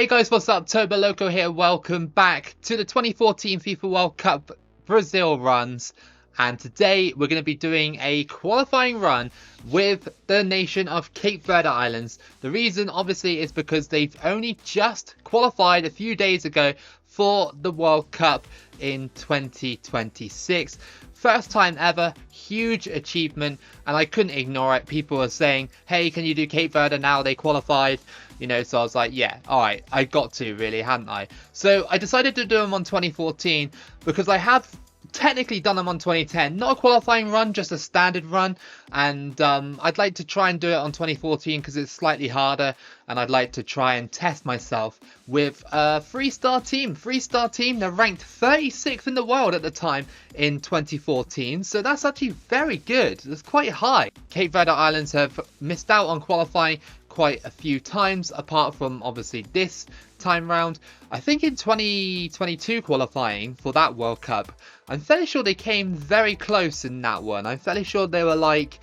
Hey guys, what's up? Toboloco here. Welcome back to the 2014 FIFA World Cup Brazil runs. And today we're going to be doing a qualifying run with the nation of Cape Verde Islands. The reason obviously is because they've only just qualified a few days ago for the World Cup in 2026. First time ever, huge achievement, and I couldn't ignore it. People were saying, hey, can you do Cape Verde now? They qualified. You know, so I was like, yeah, alright, I got to really, hadn't I? So I decided to do them on 2014 because I have technically done them on 2010. Not a qualifying run, just a standard run. And I'd like to try and do it on 2014 because it's slightly harder. And I'd like to try and test myself with a three-star team. They're ranked 36th in the world at the time in 2014. So that's actually very good. It's quite high. Cape Verde Islands have missed out on qualifying quite a few times, apart from obviously this time round. I think in 2022 qualifying for that World Cup, I'm fairly sure they came very close in that one. I'm fairly sure they were like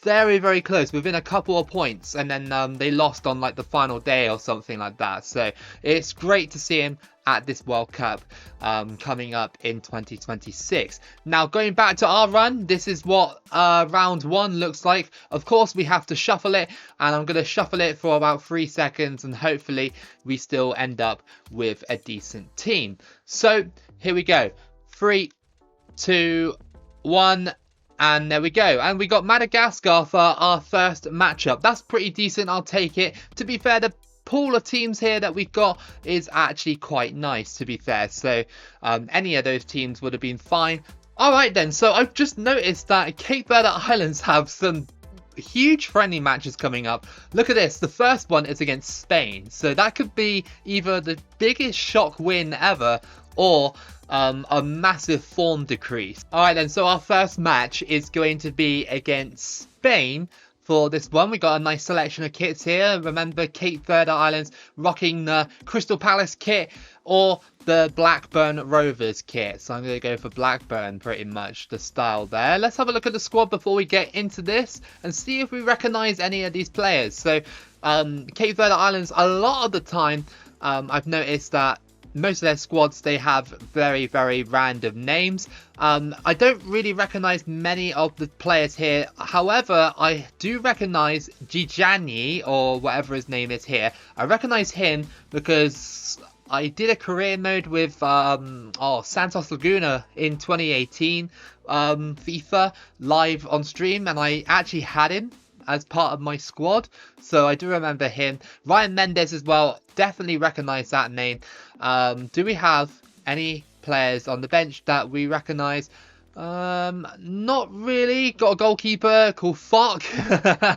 very close, within a couple of points, and then they lost on like the final day or something like that. So it's great to see him at this World Cup coming up in 2026. Now going back to our run, this is what round one looks like. Of course we have to shuffle it, and I'm going to shuffle it for about 3 seconds, and hopefully we still end up with a decent team. So here we go. 3, 2, 1. And there we go. And we got Madagascar for our first matchup. That's pretty decent. I'll take it. To be fair, the pool of teams here that we've got is actually quite nice, to be fair. So any of those teams would have been fine. Alright then. So I've just noticed that Cape Verde Islands have some huge friendly matches coming up. Look at this. The first one is against Spain. So that could be either the biggest shock win ever or a massive form decrease. Alright then, so our first match is going to be against Spain. For this one, we got a nice selection of kits here. Remember, Cape Verde Islands rocking the Crystal Palace kit or the Blackburn Rovers kit. So I'm going to go for Blackburn, pretty much the style there. Let's have a look at the squad before we get into this and see if we recognise any of these players. So Cape Verde Islands, a lot of the time, I've noticed that most of their squads, they have very random names. I don't really recognise many of the players here. However, I do recognise Gijani, or whatever his name is here. I recognise him because I did a career mode with Santos Laguna in 2018 FIFA live on stream, and I actually had him as part of my squad, so I do remember him. Ryan Mendes as well, definitely recognise that name. Do we have any players on the bench that we recognise? Not really. Got a goalkeeper called Fock.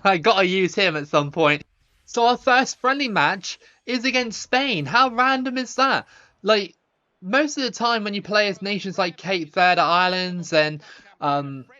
I gotta use him at some point. So our first friendly match is against Spain. How random is that? Like, most of the time when you play as nations like Cape Verde Islands and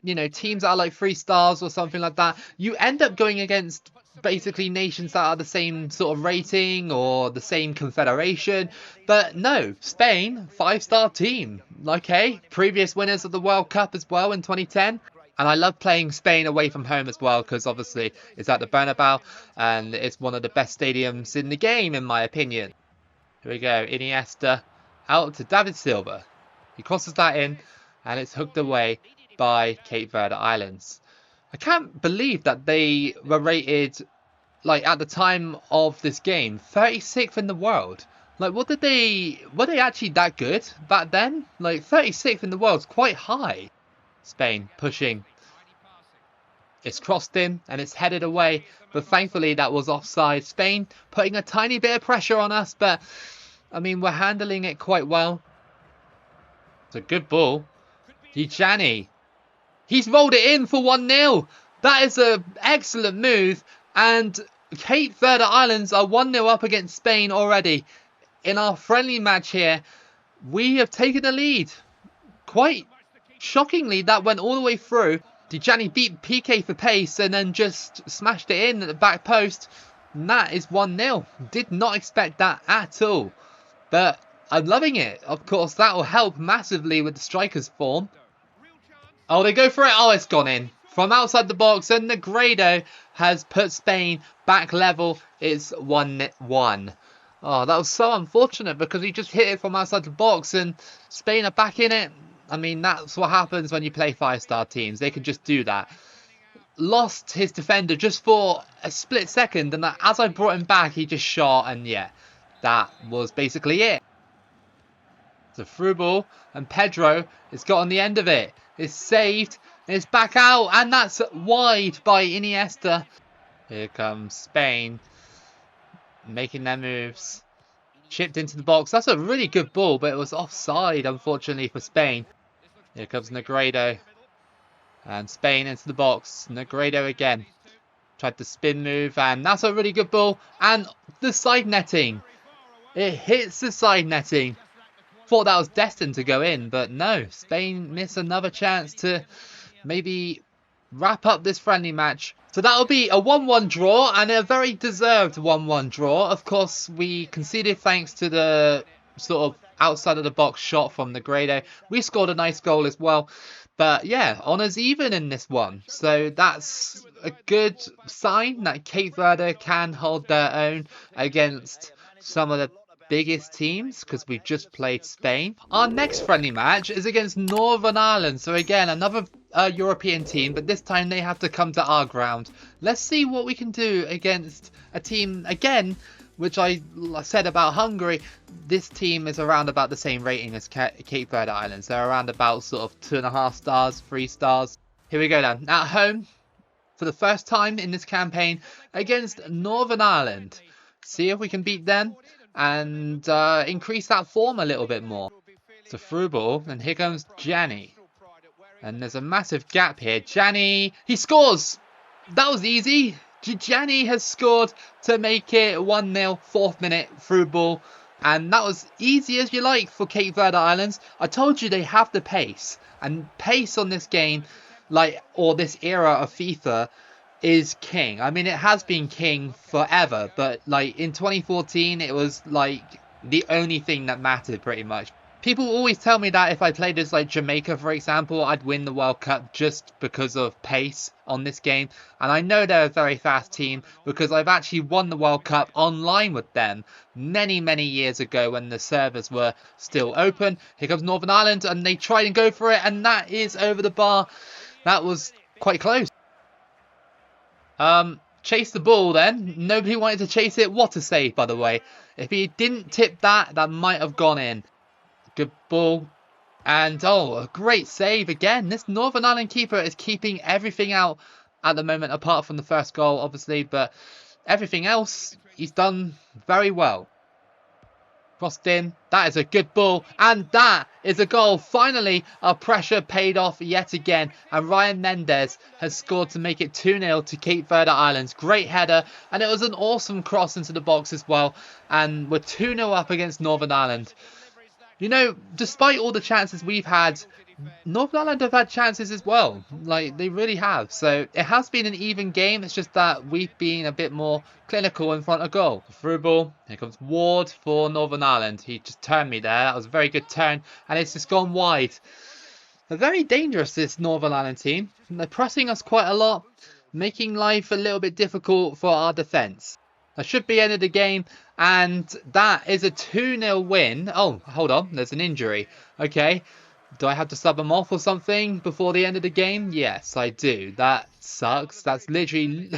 you know, teams that are like 3 stars or something like that, you end up going against basically nations that are the same sort of rating or the same confederation. But no, Spain, 5-star team. Okay, previous winners of the World Cup as well in 2010. And I love playing Spain away from home as well, because obviously it's at the Bernabeu and it's one of the best stadiums in the game, in my opinion. Here we go, Iniesta out to David Silva. He crosses that in and it's hooked away by Cape Verde Islands. I can't believe that they were rated, like, at the time of this game, 36th in the world. Like, were they actually that good back then? Like, 36th in the world is quite high. Spain pushing. It's crossed in and it's headed away, but thankfully that was offside. Spain putting a tiny bit of pressure on us, but I mean, we're handling it quite well. It's a good ball. Gijani. He's rolled it in for 1-0. That is an excellent move. And Cape Verde Islands are 1-0 up against Spain already. In our friendly match here, we have taken the lead. Quite shockingly, that went all the way through. Gijani beat PK for pace and then just smashed it in at the back post. And that is 1-0. Did not expect that at all. But I'm loving it. Of course, that will help massively with the strikers' form. Oh, they go for it. Oh, it's gone in from outside the box, and Negredo has put Spain back level. It's 1-1. Oh, that was so unfortunate because he just hit it from outside the box and Spain are back in it. I mean, that's what happens when you play five-star teams. They can just do that. Lost his defender just for a split second, and as I brought him back, he just shot, and yeah, that was basically it. It's a through ball, and Pedro has got on the end of it. It's saved, and it's back out, and that's wide by Iniesta. Here comes Spain, making their moves. Chipped into the box. That's a really good ball, but it was offside, unfortunately, for Spain. Here comes Negredo. And Spain into the box. Negredo again. Tried the spin move, and that's a really good ball. And the side netting. It hits the side netting. Thought that was destined to go in, but no. Spain miss another chance to maybe wrap up this friendly match. So that'll be a 1-1 draw, and a very deserved 1-1 draw. Of course, we conceded thanks to the sort of outside of the box shot from Negredo. We scored a nice goal as well. But yeah, honours even in this one. So that's a good sign that Cape Verde can hold their own against some of the biggest teams, because we've just played Spain. Our next friendly match is against Northern Ireland. So again, another European team, but this time they have to come to our ground. Let's see what we can do against a team, again, which I said about Hungary. This team is around about the same rating as Cape Verde Islands. They're around about sort of 2.5 stars, 3 stars. Here we go then. At home, for the first time in this campaign, against Northern Ireland. See if we can beat them and increase that form a little bit more. It's a through ball, and here comes Gianni. And there's a massive gap here. Gianni, he scores! That was easy. Gianni has scored to make it 1-0, 4th minute through ball. And that was easy as you like for Cape Verde Islands. I told you they have the pace. And pace on this game, or this era of FIFA, is king. I mean, it has been king forever. But in 2014, it was the only thing that mattered pretty much. People always tell me that if I played as Jamaica, for example, I'd win the World Cup just because of pace on this game. And I know they're a very fast team because I've actually won the World Cup online with them many, many years ago when the servers were still open. Here comes Northern Ireland, and they try and go for it, and that is over the bar. That was quite close. Chase the ball then. Nobody wanted to chase it. What a save, by the way. If he didn't tip that, that might have gone in. Good ball. And, a great save again. This Northern Ireland keeper is keeping everything out at the moment, apart from the first goal, obviously. But everything else, he's done very well. Crossed in. That is a good ball. And that is a goal. Finally, our pressure paid off yet again. And Ryan Mendes has scored to make it 2-0 to Cape Verde Islands. Great header. And it was an awesome cross into the box as well. And we're 2-0 up against Northern Ireland. You know, despite all the chances we've had, Northern Ireland have had chances as well. They really have. So it has been an even game. It's just that we've been a bit more clinical in front of goal. Through ball. Here comes Ward for Northern Ireland. He just turned me there. That was a very good turn. And it's just gone wide. They're very dangerous, this Northern Ireland team. They're pressing us quite a lot, making life a little bit difficult for our defence. That should be end of the game, and that is a 2-0 win. Oh, hold on, there's an injury. Okay, do I have to sub him off or something before the end of the game? Yes, I do. That sucks. That's literally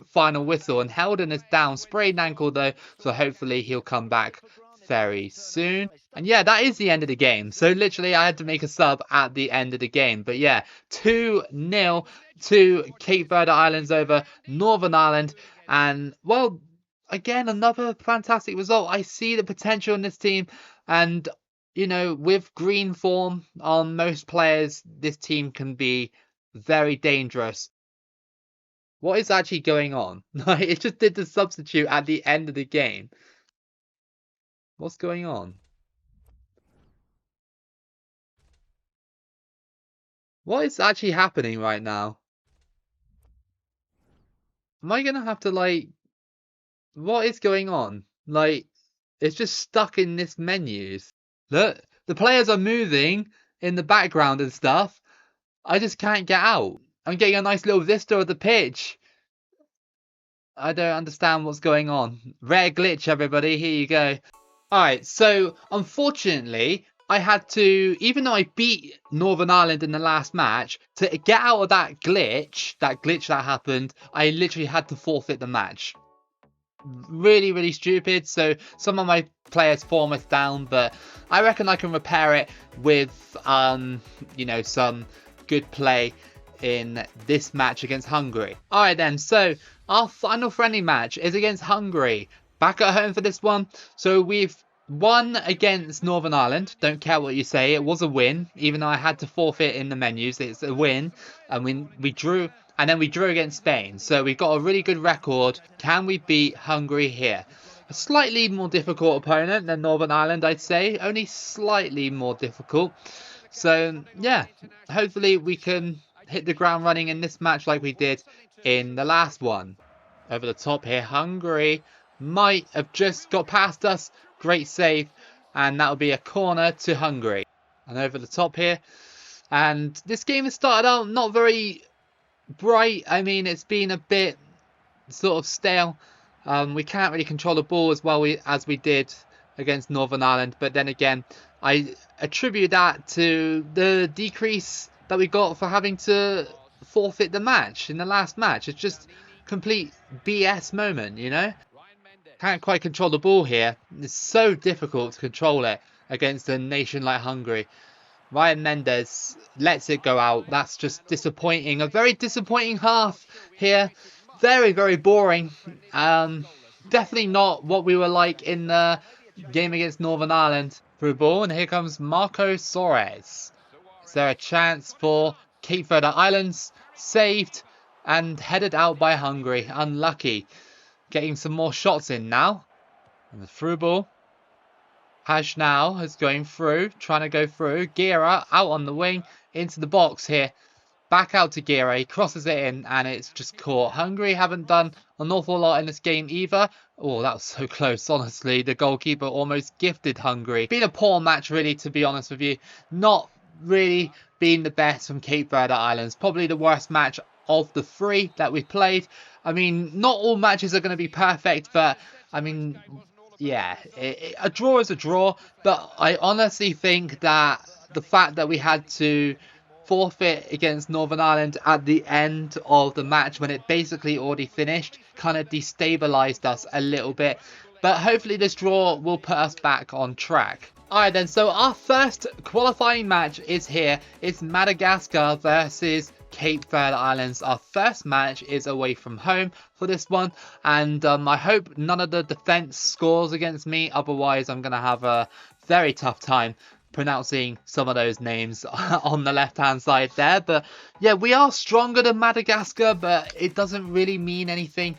final whistle, and Heldon is down, sprained ankle though, so hopefully he'll come back very soon. And yeah, that is the end of the game. So literally I had to make a sub at the end of the game. But yeah, 2-0 to Cape Verde Islands over Northern Ireland. And well, again, another fantastic result. I see the potential in this team. And, you know, with green form on most players, this team can be very dangerous. What is actually going on? It just did the substitute at the end of the game. What's going on? What is actually happening right now? Am I gonna have to what is going on? It's just stuck in this menus. Look, the players are moving in the background and stuff. I just can't get out. I'm getting a nice little vista of the pitch. I don't understand what's going on. Rare glitch, everybody. Here you go. Alright, so unfortunately, I had to, even though I beat Northern Ireland in the last match, to get out of that glitch that happened, I literally had to forfeit the match. Really, really stupid. So some of my players form us down, but I reckon I can repair it with, you know, some good play in this match against Hungary. Alright then, so our final friendly match is against Hungary. Back at home for this one. So we've won against Northern Ireland. Don't care what you say. It was a win, even though I had to forfeit in the menus. It's a win. And we drew, and then we drew against Spain. So we've got a really good record. Can we beat Hungary here? A slightly more difficult opponent than Northern Ireland, I'd say. Only slightly more difficult. So, yeah, hopefully we can hit the ground running in this match like we did in the last one. Over the top here, Hungary might have just got past us. Great save, and that'll be a corner to Hungary. And over the top here, and this game has started out not very bright. I mean, it's been a bit sort of stale. We can't really control the ball as well as we did against Northern Ireland, but then again, I attribute that to the decrease that we got for having to forfeit the match in the last match. It's just complete BS moment, you know? Can't quite control the ball here. It's so difficult to control it against a nation like Hungary. Ryan Mendes lets it go out. That's just disappointing. A very disappointing half here. Very, very boring. Definitely not what we were like in the game against Northern Ireland. Through ball, and here comes Marco Soares. Is there a chance for Cape Verde Islands? Saved and headed out by Hungary. Unlucky. Getting some more shots in now. And the through ball. Haj now is going through, trying to go through. Gira out on the wing, into the box here. Back out to Gira, he crosses it in, and it's just caught. Hungary haven't done an awful lot in this game either. Oh, that was so close, honestly. The goalkeeper almost gifted Hungary. Been a poor match, really, to be honest with you. Not really been the best from Cape Verde Islands. Probably the worst match of the three that we've played. I mean, not all matches are going to be perfect, but, I mean, yeah, a draw is a draw. But I honestly think that the fact that we had to forfeit against Northern Ireland at the end of the match when it basically already finished kind of destabilized us a little bit, but hopefully this draw will put us back on track. Alright then, so our first qualifying match is here. It's Madagascar versus Cape Verde Islands. Our first match is away from home for this one, and I hope none of the defense scores against me, otherwise I'm going to have a very tough time pronouncing some of those names on the left hand side there. But yeah, we are stronger than Madagascar, but it doesn't really mean anything.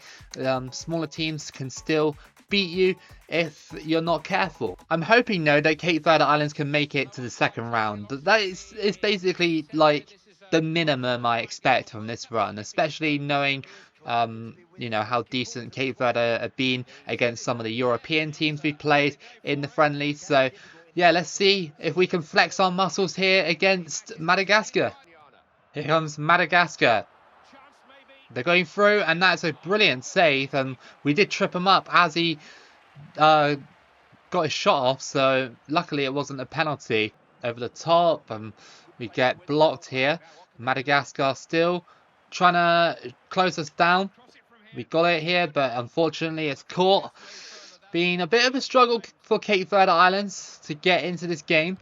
Smaller teams can still beat you if you're not careful. I'm hoping though that Cape Verde Islands can make it to the second round. That is basically like the minimum I expect from this run, especially knowing you know how decent Cape Verde have been against some of the European teams we played in the friendlies. So yeah, let's see if we can flex our muscles here against Madagascar. Here comes Madagascar. They're going through, and that's a brilliant save. And we did trip him up as he got his shot off, so luckily it wasn't a penalty. Over the top, and we get blocked here. Madagascar still trying to close us down. We got it here, but unfortunately it's caught. Been a bit of a struggle for Cape Verde Islands to get into this game.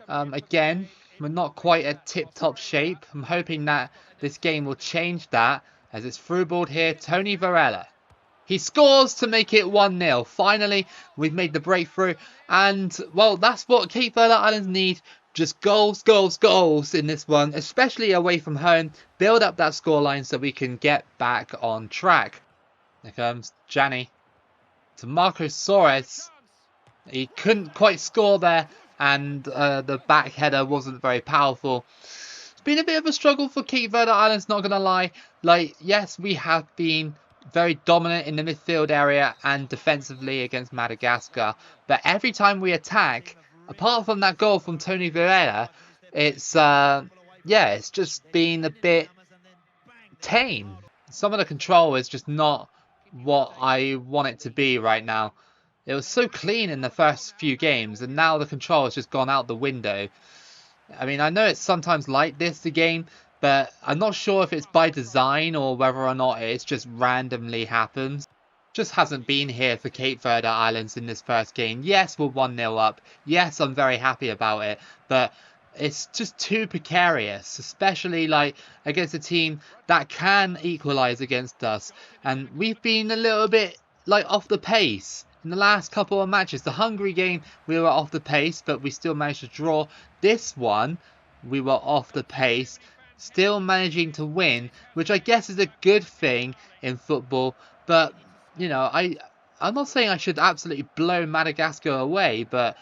Again, we're not quite at tip-top shape. I'm hoping that this game will change that, as it's through ball here. Tony Varela. He scores to make it 1-0. Finally, we've made the breakthrough. And, well, that's what Cape Verde Islands need. Just goals, goals, goals in this one, especially away from home. Build up that scoreline so we can get back on track. There comes Gianni. To Marco Soares. He couldn't quite score there, and the back header wasn't very powerful. It's been a bit of a struggle for Cape Verde Islands, not gonna lie. Like, yes, we have been very dominant in the midfield area and defensively against Madagascar, but every time we attack, apart from that goal from Tony Varela, it's yeah, it's just been a bit tame. Some of the control is just not what I want it to be right now. It was so clean in the first few games, and now the control has just gone out the window. I mean, I know it's sometimes like this, the game, but I'm not sure if it's by design or whether or not it's just randomly happens. Just hasn't been here for Cape Verde Islands in this first game. Yes, we're 1-0 up. Yes, I'm very happy about it, but it's just too precarious, especially like against a team that can equalize against us. And we've been a little bit like off the pace in the last couple of matches. The Hungary game, we were off the pace, but we still managed to draw. This one, we were off the pace, still managing to win, which I guess is a good thing in football. But, you know, I'm not saying I should absolutely blow Madagascar away, but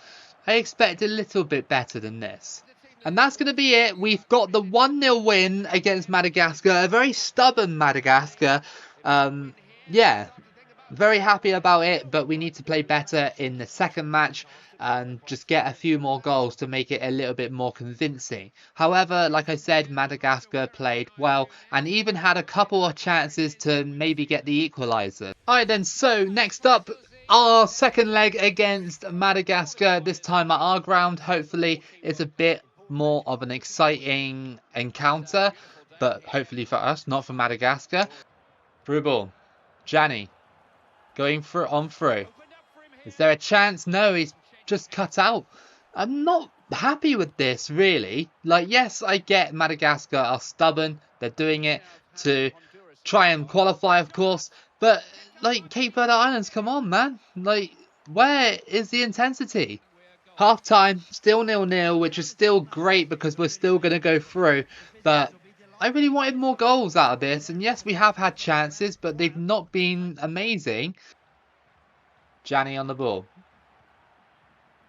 I expect a little bit better than this. And that's going to be it. We've got the 1-0 win against Madagascar, a very stubborn Madagascar. Yeah, very happy about it, but we need to play better in the second match and just get a few more goals to make it a little bit more convincing. However, like I said, Madagascar played well and even had a couple of chances to maybe get the equaliser. Alright then, so next up, our second leg against Madagascar, this time at our ground. Hopefully it's a bit more of an exciting encounter, but hopefully for us, not for Madagascar. Through ball, Gianni. Going through on through. Is there a chance? No, he's just cut out. I'm not happy with this, really. Like, yes, I get Madagascar are stubborn. They're doing it to try and qualify, of course. But, like, Cape Verde Islands, come on, man. Like, where is the intensity? Half time, still 0-0, which is still great because we're still going to go through. But I really wanted more goals out of this, and yes, we have had chances, but they've not been amazing. Gianni on the ball.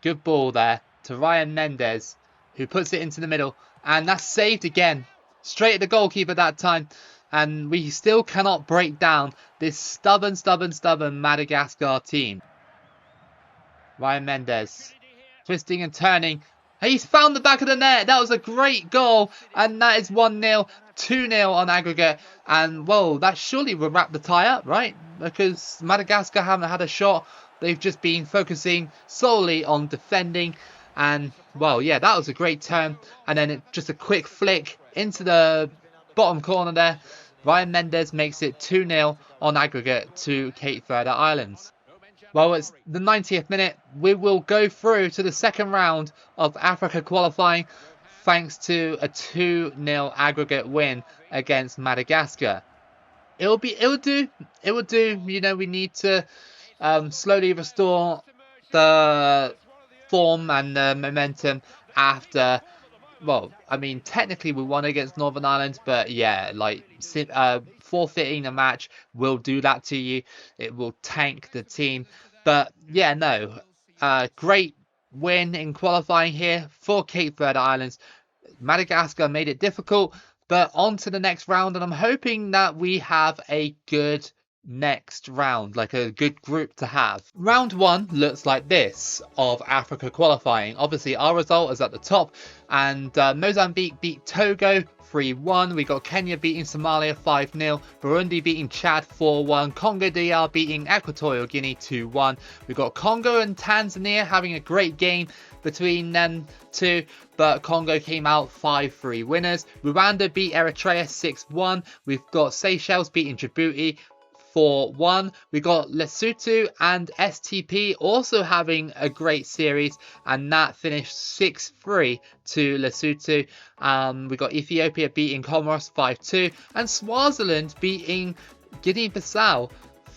Good ball there to Ryan Mendes, who puts it into the middle, and that's saved again. Straight at the goalkeeper that time, and we still cannot break down this stubborn Madagascar team. Ryan Mendes, twisting and turning. He's found the back of the net. That was a great goal. And that is 1-0, 2-0 on aggregate. And, whoa, that surely will wrap the tie up, right? Because Madagascar haven't had a shot. They've just been focusing solely on defending. And, well, yeah, that was a great turn. And then just a quick flick into the bottom corner there. Ryan Mendes makes it 2-0 on aggregate to Cape Verde Islands. Well, it's the 90th minute. We will go through to the second round of Africa qualifying thanks to a 2-0 aggregate win against Madagascar. It will do. You know, we need to slowly restore the form and the momentum after. Well, I mean, technically we won against Northern Ireland, but yeah, like forfeiting a match will do that to you. It will tank the team. But yeah, no, great win in qualifying here for Cape Verde Islands. Madagascar made it difficult, but on to the next round, and I'm hoping that we have a good next round, like a good group to have. Round one looks like this of Africa qualifying. Obviously our result is at the top, and Mozambique beat Togo 3-1. We got Kenya beating Somalia 5-0, Burundi beating Chad 4-1, Congo DR beating Equatorial Guinea 2-1. We got Congo and Tanzania having a great game between them two, but Congo came out 5-3 winners. Rwanda beat Eritrea 6-1. We've got Seychelles beating Djibouti 4-1. We got Lesotho and STP also having a great series, and that finished 6-3 to Lesotho. We got Ethiopia beating Comoros 5-2, and Swaziland beating Guinea-Bissau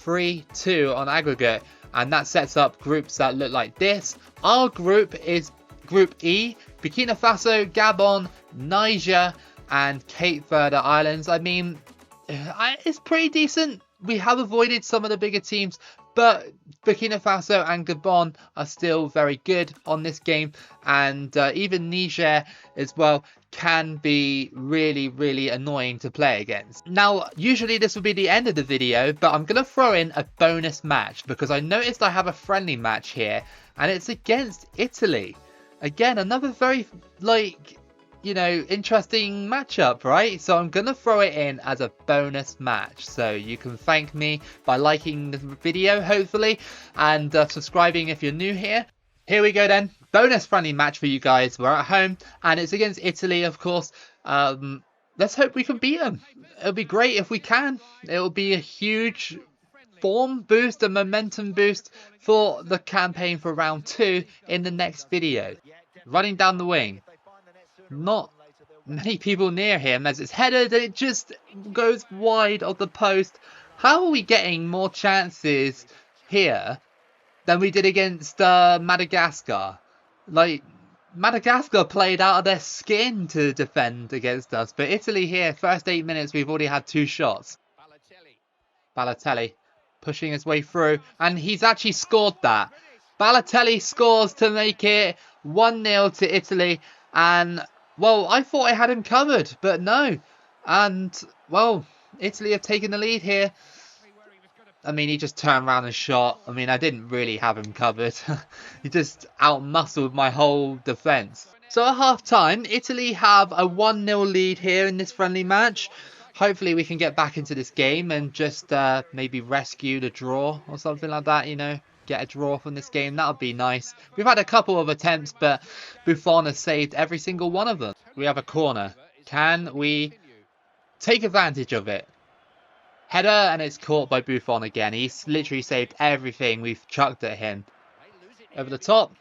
3-2 on aggregate. And that sets up groups that look like this. Our group is Group E: Burkina Faso, Gabon, Niger, and Cape Verde Islands. I mean, it's pretty decent. We have avoided some of the bigger teams, but Burkina Faso and Gabon are still very good on this game, and even Niger as well can be really annoying to play against. Now, usually this would be the end of the video, but I'm going to throw in a bonus match because I noticed I have a friendly match here, and it's against Italy. Again, another very, like, interesting matchup, right? So I'm going to throw it in as a bonus match. So you can thank me by liking the video, hopefully, and subscribing if you're new here. Here we go then. Bonus friendly match for you guys. We're at home, and it's against Italy, of course. Let's hope we can beat them. It'll be great if we can. It'll be a huge form boost, a momentum boost for the campaign for round 2 in the next video. Running down the wing. Not many people near him as it's headed and it just goes wide of the post. How are we getting more chances here than we did against Madagascar? Like, Madagascar played out of their skin to defend against us, but Italy here, first 8 minutes, we've already had 2 shots. Balotelli pushing his way through, and he's actually scored that. Balotelli scores to make it 1-0 to Italy, and well, I thought I had him covered, but no. And well, Italy have taken the lead here. I mean, he just turned around and shot. I mean, I didn't really have him covered. He just out-muscled my whole defence. So at half-time, Italy have a 1-0 lead here in this friendly match. Hopefully we can get back into this game and just maybe rescue the draw or something like that, Get a draw from this game. That would be nice. We've had a couple of attempts, but Buffon has saved every single one of them. We have a corner. Can we take advantage of it? Header, and it's caught by Buffon again. He's literally saved everything we've chucked at him. Over the top.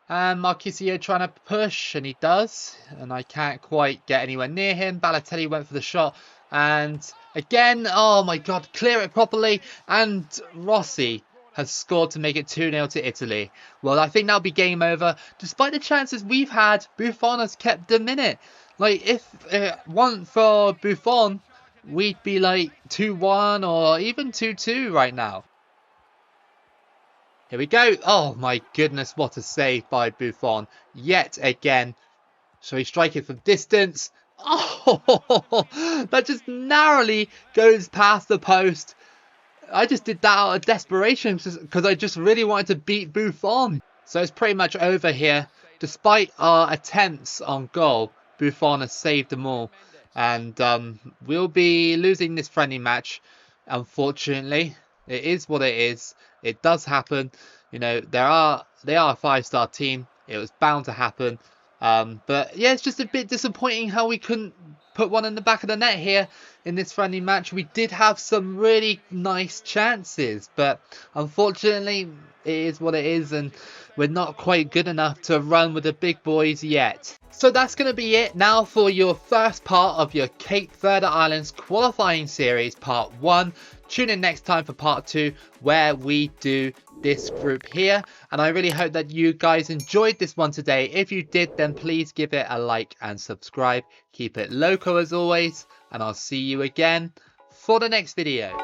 And Marchisio trying to push, and he does. And I can't quite get anywhere near him. Balotelli went for the shot. And again, oh my god, clear it properly. And Rossi has scored to make it 2-0 to Italy. Well, I think that'll be game over. Despite the chances we've had, Buffon has kept them in it. Like, if it weren't for Buffon, we'd be like 2-1 or even 2-2 right now. Here we go. Oh my goodness, what a save by Buffon. Yet again. Shall we strike it from distance? Oh, that just narrowly goes past the post. I just did that out of desperation because I just really wanted to beat Buffon. So it's pretty much over here. Despite our attempts on goal, Buffon has saved them all. And we'll be losing this friendly match, unfortunately. It is what it is. It does happen. They are a 5-star team. It was bound to happen. But yeah, it's just a bit disappointing how we couldn't put one in the back of the net here in this friendly match. We did have some really nice chances, but unfortunately it is what it is, and we're not quite good enough to run with the big boys yet. So that's going to be it now for your first part of your Cape Verde Islands qualifying series part 1. Tune in next time for part 2, where we do this group here, and I really hope that you guys enjoyed this one today. If you did, then please give it a like and subscribe. Keep it loco as always, and I'll see you again for the next video.